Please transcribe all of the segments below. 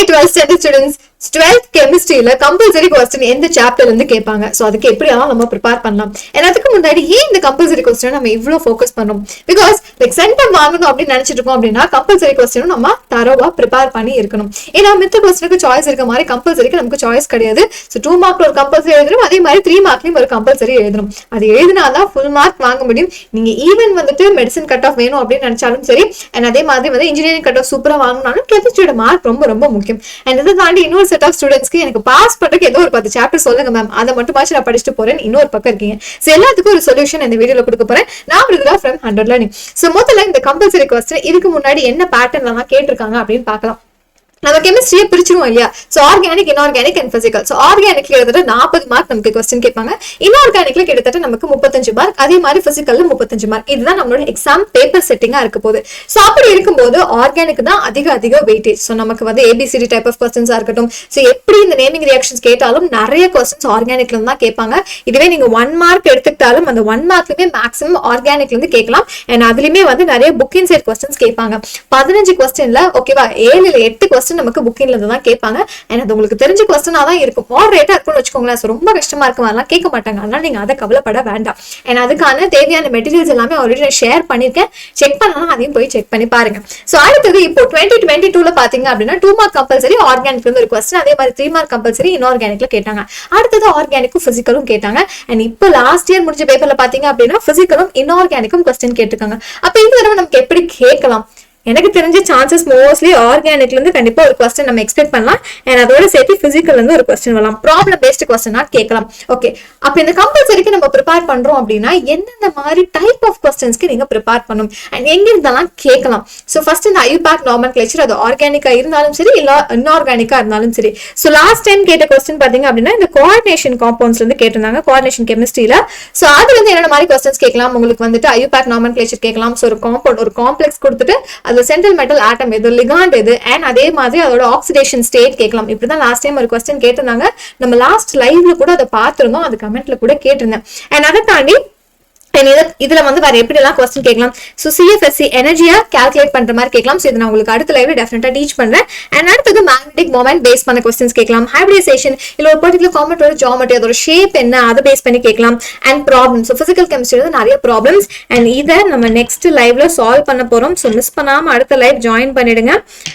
Hi 12th standard students. 12th chemistryல compulsory question எந்த சாப்டர்ல இருந்து கேட்பாங்க. சோ அதுக்கு எப்படியாவது நம்ம ப்ரிப்பேர் பண்ணலாம். அதுக்கு முன்னாடி ஏன் இந்த கம்பல்சரி क्वेश्चन நம்ம இவ்ளோ ஃபோக்கஸ் பண்றோம்? பிகாஸ் லைக் சென்டம் வாங்கணும் அப்படி நினைச்சிட்டு இருக்கோம் அப்படின்னா கம்பல்சரி क्वेश्चन நம்ம தரோவா ப்ரிப்பேர் பண்ணி இருக்கணும். ஏன்னா மித்த क्वेश्चनக்கு சாய்ஸ் இருக்க மாதிரி கம்பல்சரிக்கு நமக்கு சாய்ஸ் கிடையாது. சோ 2 மார்க்ல ஒரு கம்பல்சரி எழுதணும், அதே மாதிரி 3 மார்க்லயும் ஒரு கம்பல்சரி எழுதணும். அது எழுதினாதான் ஃபுல் மார்க் வாங்க முடியும். நீங்க ஈவன் வந்துட்டு மெடிசன் கட் ஆஃப் வேணும் அப்படின்னு நினைச்சாலும் சரி, அண்ட் அதே மாதிரி வந்து இன்ஜினியரிங் கட் ஆஃப் சூப்பரா வாங்கணும்னாலும் கெமிஸ்ட்ரியோட மார்க் ரொம்ப ரொம்ப முக்கியம். அண்ட் இதை தாண்டி இன்னொரு செட் ஆஃப் ஸ்டூடெண்ட்ஸ்க்கு எனக்கு பாஸ் பண்றதுக்கு ஏதோ ஒரு 10 சாப்டர் சொல்லுங்க மேம், அதை மட்டும் நான் படிச்சுட்டு போறேன் இன்னொரு பக்கம் இருக்கீங்க. சோ எல்லாத்துக்கும் ஒரு சொல்யூஷன் இந்த வீடியோல கொடுக்க போறேன். நான் மிருதுளா ஃப்ரம் 100 லேர்னிங். சோ முதல்ல இந்த கம்பல்சரி क्वेश्चन இதுக்கு முன்னாடி என்ன பேட்டர்ன்ல எல்லாம் கேட்டிருக்காங்க அப்படின்னு பார்க்கலாம். நம்ம கெமிஸ்ட்ரியை பிரிச்சிருவோம் இல்லையா? So organic, inorganic and physical. So ஆர்கானிக்ல கிட்டத்தட்ட 40 மார்க் நமக்கு क्वेश्चन கேட்பாங்க. இன்ஆர்கானிக்ல கிட்டத்தட்ட நமக்கு 35 மார்க், அதே மாதிரி பிசிக்கல்ல 35 மார்க். இதுதான் நம்மளோட எக்ஸாம் பேப்பர் செட்டிங்கா இருக்க போகுது. சோ அப்படி இருக்கும்போது ஆர்கானிக் தான் அதிக வெயிட்டேஜ். சோ நமக்கு வந்து ஏபிசிடி டைப் ஆஃப் क्वेश्चंस இருக்கட்டும், சோ எப்படி இந்த நேமிங் ரியாக்ஷன்ஸ் கேட்டாலும் நிறைய क्वेश्चंस ஆர்கானிக்ல இருந்து தான் கேட்பாங்க. இதுவே நீங்க 1 மார்க் எடுத்துக்கிட்டாலும் அந்த 1 மார்க்லயே மேக்ஸிமம் ஆர்கானிக்ல இருந்து கேட்கலாம். அண்ட் அதுலயுமே வந்து நிறைய புக் இன்சைட் क्वेश्चंस கேட்பாங்க. 15 क्वेश्चनல ஓகேவா 7 இல்ல 8 क्वेश्चन நமக்கு புக்கிங்ல இருந்து தான் கேட்பாங்க. and அது உங்களுக்கு தெரிஞ்ச क्वेश्चनா தான் இருக்கும். மாடரேட்டா இருக்கும்னு வெச்சுக்கோங்களேன். சோ ரொம்ப கஷ்டமா இருக்கும் அதெல்லாம் கேட்க மாட்டாங்க. அதனால நீங்க அதை கவலைப்பட வேண்டாம். and அதுக்கான தேவையான மெட்டீரியல்ஸ் எல்லாமே ஆல்ரெடி நான் ஷேர் பண்ணிருக்கேன். செக் பண்ணலாம், அதையும் போய் செக் பண்ணி பாருங்க. சோ அடுத்தது இப்போ 2022ல பாத்தீங்க அப்படின்னா 2 மார்க் கம்பல்சரி ஆர்கானிக்ல இருந்து ஒரு क्वेश्चन, அதே மாதிரி 3 மார்க் கம்பல்சரி இன்ஆர்கானிக்ல கேட்டாங்க. அடுத்தது ஆர்கானிக்கும் பிசிக்கலும் கேட்டாங்க. and இப்போ லாஸ்ட் இயர் முடிஞ்ச பேப்பர்ல பாத்தீங்க அப்படின்னா பிசிக்கலும் இன்ஆர்கானிக்கும் क्वेश्चन கேட்டிருக்காங்க. அப்ப இந்த தடவை நமக்கு எப்படி கேட்கலாம்? எனக்கு தெரிஞ்ச சான்சஸ் மோஸ்ட்லி ஆர்கானிக்ல இருந்து கண்டிப்பா ஒரு क्वेश्चन நம்ம எக்ஸ்பெக்ட் பண்ணலாம். அண்ட் அதோட சேர்த்து பிசிக்கல்ல இருந்து ஒரு क्वेश्चन வரலாம். ப்ராப்ளம் பேஸ்ட் क्वेश्चनா கேட்கலாம். ஓகே, அப்ப இந்த கம்பல்சரிக்கு நம்ம ப்ரிப்பேர் பண்றோம் அப்படின்னா எந்தெந்த மாதிரி டைப் ஆஃப் क्वेश्चंसக்கு நீங்க ப்ரிப்பேர் பண்ணணும் அண்ட் எங்க இருந்தெல்லாம் கேட்கலாம்? சோ ஃபர்ஸ்ட் இந்த ஐயூபேக் நாமென்க்ளேச்சர், அது ஆர்கானிக்கா இருந்தாலும் சரி இல்ல இன்ஆர்கானிக்கா இருந்தாலும் சரி. சோ லாஸ்ட் டைம் கேட்ட क्वेश्चन பாத்தீங்க அப்படின்னா இந்த கோஆர்டினேஷன் காம்பவுண்ட்ஸ்ல இருந்து கேட்டிருந்தாங்க, கோஆர்டினேஷன் கெமிஸ்ட்ரியில. சோ அதுல இருந்து என்னென்ன மாதிரி क्वेश्चंस கேட்கலாம்? உங்களுக்கு வந்துட்டு ஐயூபேக் நாமென்க்ளேச்சர் கேட்கலாம். சோ ஒரு காம்பவுண்ட், ஒரு காம்ப்ளெக்ஸ் கொடுத்துட்டு அது சென்ட்ரல் மெட்டல் ஆட்டம் எது, லிகாண்ட் எது, அண்ட் அதே மாதிரி அதோட ஆக்சிடேஷன் ஸ்டேட் கேட்கலாம். இப்படிதான் லாஸ்ட் டைம் ஒரு क्वेश्चन கேட்டிருந்தாங்க. நம்ம லாஸ்ட் லைவ்ல கூட அதை பார்த்திருந்தோம், அது கமெண்ட்ல கூட கேட்டிருந்தேன். அண்ட் அதை தாண்டி இதுல வந்து வேற எப்படி எல்லாம் क्वेश्चन கேட்கலாம்? சோ சிஎஃப்எஸ்சி எனர்ஜியா கால்குலேட் பண்ற மாதிரி கேட்கலாம். சோ இது நான் உங்களுக்கு அடுத்த லைவ்ல டெஃபினட்டா டீச் பண்றேன். அண்ட் அடுத்தது மேக்னெட்டிக் மொமெண்ட் பேஸ் பண்ண क्वेश्चंस கேட்கலாம். ஹைபிரிடைசேஷன் இல்ல ஒரு பர்టిక్యులர் காம்பவுண்டோட ஜியோமெட்ரி, அதோட ஷேப் என்ன, அதை பேஸ் பண்ணி கேட்கலாம். அண்ட் ப்ராப்ளம்ஸ், சோ பிசிக்கல் கெமிஸ்ட்ரியில நிறைய ப்ராப்ளம்ஸ் அண்ட் இதை நம்ம நெக்ஸ்ட் லைவ்ல சால்வ் பண்ண போறோம். சோ மிஸ் பண்ணாம அடுத்த லைவ் ஜாயின் பண்ணிடுங்க.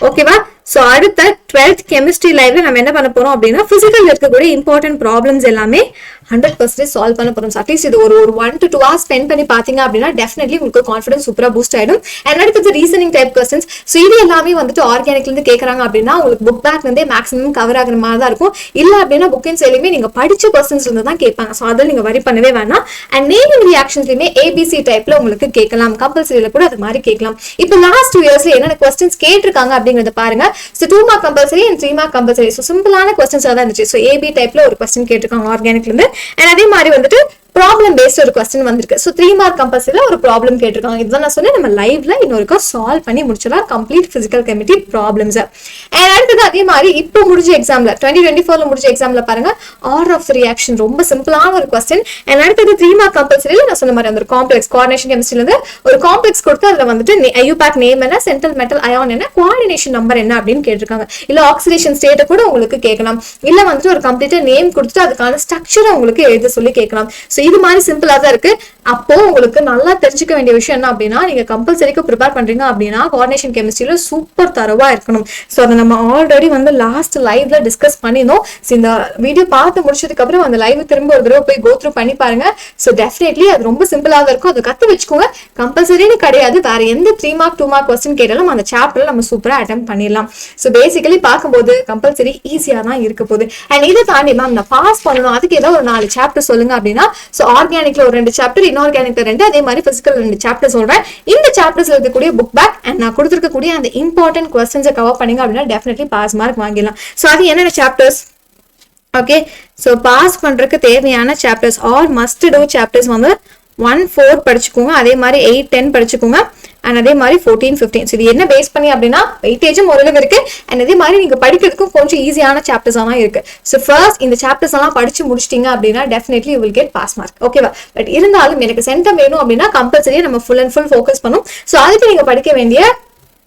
ஓகேவா? சோ அடுத்த 12th கெமிஸ்ட்ரி லைவ்ல நம்ம என்ன பண்ண போறோம் அப்படின்னா பிசிக்கல் இருக்கக்கூடிய இம்பார்ட்டன்ட் ப்ராப்ளம்ஸ் எல்லாமே 100% சால்வ் பண்ண போறோம். அட்லீஸ்ட் இது ஒரு 1 to 2 hours ஸ்பெண்ட் பண்ணி பாத்தீங்க அப்படின்னா டெஃபினெட்லி உங்களுக்கு கான்ஃபிடன்ஸ் சூப்பரா பூஸ்ட் ஆயிடும். அண்ட் அடுத்தது ரீசனிங் டைப் क्वेश्चंस. சோ இது எல்லாமே வந்துட்டு ஆர்கானிக்ல இருந்து கேக்குறாங்க அப்படின்னா உங்களுக்கு புக் பேக் வந்து மேக்ஸிமம் கவர் ஆகுற மாதிரி தான் இருக்கும். இல்ல அப்படின்னா புக் இன் சேலுமே நீங்க படிச்ச क्वेश्चंस இருந்து தான் கேட்பாங்க. சோ அதில் நீங்க வரி பண்ணவே வேணாம். அண்ட் நேமிங் ரியாக்ஷன்ஸ்லயுமே ஏபிசி டைப்ல உங்களுக்கு கேட்கலாம். கம்பல்சரியில கூட அது மாதிரி கேட்கலாம். இப்போ லாஸ்ட் 2 இயர்ஸ்ல என்னென்ன क्वेश्चंस கேட்டிருக்காங்க அப்படிங்கறத பாருங்க. So 2 mark compulsory and 3 mark compulsory. So சிம்பிளான क्वेश्चंस தான் இருந்துச்சு. சோ ஏபி டைப்ல ஒரு क्वेश्चन கேட்டிருக்காங்க ஆர்கானிக்ல இருந்து. அண்ட் அதே மாதிரி வந்துட்டு ப்ராப்ளம் பேஸ்ட் ஒரு क्वेश्चन வந்திருக்கு. சோ 3 மார்க் கம்பல்சரியில ஒரு ப்ராப்ளம் கேட்டிருக்காங்க. இதுதான் நான் சொன்னேன், நம்ம லைவ்ல இன்னொருக்கா சால்வ் பண்ணி முடிச்சிடலாம் complete physical chemistry problems. And அடுத்தது அதே மாதிரி இப்போ முடிஞ்ச எக்ஸாம்ல 2024ல முடிஞ்ச எக்ஸாம்ல பாருங்க ஆர்டர் ஆஃப் ரியாக்ஷன் ரொம்ப சிம்பிளான ஒரு क्वेश्चन. அண்ட் அடுத்தது 3 மார்க் கம்பல்சரியில நான் சொன்ன மாதிரி அந்த ஒரு காம்ப்ளெக்ஸ் கோஆர்டினேஷன் கெமிஸ்ட்ரியில இருந்து ஒரு காம்ப்ளெக்ஸ் கொடுத்து அதுல வந்துட்டு ஐயூபேக் நேம் என்ன, சென்ட்ரல் மெட்டல் அயான் என்ன, கோஆர்டினேஷன் நம்பர் என்ன அப்படின்னு கேட்டிருக்காங்க. இல்ல ஆக்சிடேஷன் ஸ்டேட்டை கூட உங்களுக்கு கேட்கலாம். இல்ல வந்துட்டு ஒரு கம்ப்ளீட்டா நேம் கொடுத்துட்டு அதுக்கான ஸ்ட்ரக்சரை உங்களுக்கு எழுத சொல்லி கேட்கலாம். சோ இது மாதிரி சிம்பிளா தான் இருக்கு. அப்போ உங்களுக்கு நல்லா தெரிஞ்சுக்க வேண்டிய விஷயம் என்ன அப்படின்னா நீங்க கம்பல்சரிக்கு ப்ரிப்பேர் பண்றீங்க அப்படின்னா கோஆர்டினேஷன் கெமிஸ்ட்ரியில சூப்பர் தரவா இருக்கணும். சோ அதை நம்ம ஆல்ரெடி வந்து லாஸ்ட் லைவ்ல டிஸ்கஸ் பண்ணினோம். இந்த வீடியோ பார்த்து முடிச்சதுக்கு அப்புறம் அந்த லைவ் திரும்ப ஒரு தடவை போய் கோ த்ரூ பண்ணி பாருங்க. சோ டெஃபினெட்லி அது ரொம்ப சிம்பிளா தான் இருக்கும். அதை கத்து வச்சுக்கோங்க. கம்பல்சரின்னு கிடையாது, வேற எந்த 3 மார்க் 2 மார்க் क्वेश्चन கேட்டாலும் அந்த சாப்டர்ல நம்ம சூப்பரா அட்டெம்ப்ட் பண்ணிடலாம். சோ பேசிக்கலி பார்க்கும்போது கம்பல்சரி ஈஸியா தான் இருக்க போகுது. அண்ட் இதை தாண்டி மேம் நான் பாஸ் பண்ணணும், அதுக்கு ஏதோ ஒரு 4 சாப்டர் சொல்லுங்க அப்படின்னா சோ ஆர்கானிக்ல ஒரு 2 சாப்டர், இன்ஆர்கானிக்ல 2, அதே மாதிரி பிசிக்கல் 2 சாப்டர் சொல்றேன். இந்த சாப்டர்ஸ்ல இருக்கக்கூடிய புக் பேக் அண்ட் நான் கொடுத்திருக்கக்கூடிய அந்த இம்பார்ட்டன்ட் क्वेश्चंस கவர் பண்ணீங்க அப்படின்னா டெஃபினெட்லி பாஸ் மார்க் வாங்கிடலாம். சோ அது என்னென்ன சாப்டர்ஸ்? ஓகே, சோ பாஸ் பண்றதுக்கு தேவையான chapters R must do chapters வந்து 1, 4 படிச்சுக்கோங்க. அதே மாதிரி 8, 10 படிச்சுக்கோங்க. அண்ட் அதே மாதிரி 14, 15. இது என்ன பேஸ் பண்ணி அப்படின்னா வெயிட்டேஜும் ஓரளவு இருக்கு. அண்ட் அதே மாதிரி நீங்க படிக்கிறதுக்கும் கொஞ்சம் ஈஸியான சாப்டர்ஸ் எல்லாம் இருக்கு. ஸோ ஃபர்ஸ்ட் இந்த சாப்டர்ஸ் எல்லாம் படிச்சு முடிச்சிட்டீங்க அப்படின்னா definitely you will get pass mark. ஓகேவா? பட் இருந்தாலும் எனக்கு சென்டம் வேணும் அப்படின்னா கம்பல்சரியா நம்ம ஃபுல் அண்ட் ஃபுல் ஃபோக்கஸ் பண்ணும். ஸோ அதுக்கு நீங்க படிக்க வேண்டிய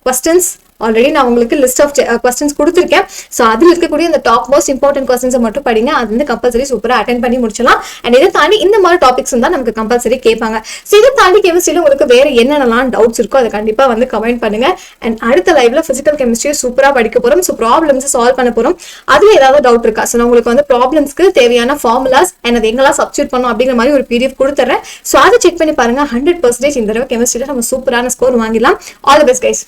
क्वेश्चंस ஆல்ரெடி நான் உங்களுக்கு லிஸ்ட் ஆஃப் கொஸ்டின்ஸ் கொடுத்துருக்கேன். ஸோ அதில் இருக்கக்கூடிய இந்த டாப் மோஸ்ட் இம்பார்ட்டன்ட் கொஸ்டின்ஸை மட்டும் படிங்க. அது வந்து கம்பல்சரி சூப்பராக அட்டென்ட் பண்ணி முடிச்சலாம். அண்ட் இதை தாண்டி இந்த மாதிரி டாபிக்ஸ் தான் நமக்கு கம்பல்சரி கேட்பாங்க. ஸோ இதை தாண்டி கெமிஸ்ட்ரியில் உங்களுக்கு வேற என்னென்னலாம் டவுட்ஸ் இருக்கோ அதை கண்டிப்பாக வந்து கமெண்ட் பண்ணுங்க. அண்ட் அடுத்த லைவ்ல பிசிக்கல் கெமிஸ்ட்ரியை சூப்பராக படிக்க போகிறோம். ஸோ ப்ராப்ளம்ஸ் சால்வ் பண்ண போகிறோம். அதுல ஏதாவது டவுட் இருக்கா? ஸோ நான் உங்களுக்கு வந்து ப்ராப்ளம்ஸ்க்கு தேவையான ஃபார்முலாஸ் அண்ட் அது எங்கெல்லாம் சப்ஸ்டியூட் பண்ணணும் அப்படிங்கிற மாதிரி ஒரு PDF கொடுத்துறேன். ஸோ அதை செக் பண்ணி பாருங்க. 100% இந்த தடவை கெமிஸ்ட்ரியில நம்ம சூப்பரான ஸ்கோர் வாங்கிடலாம். All the best guys.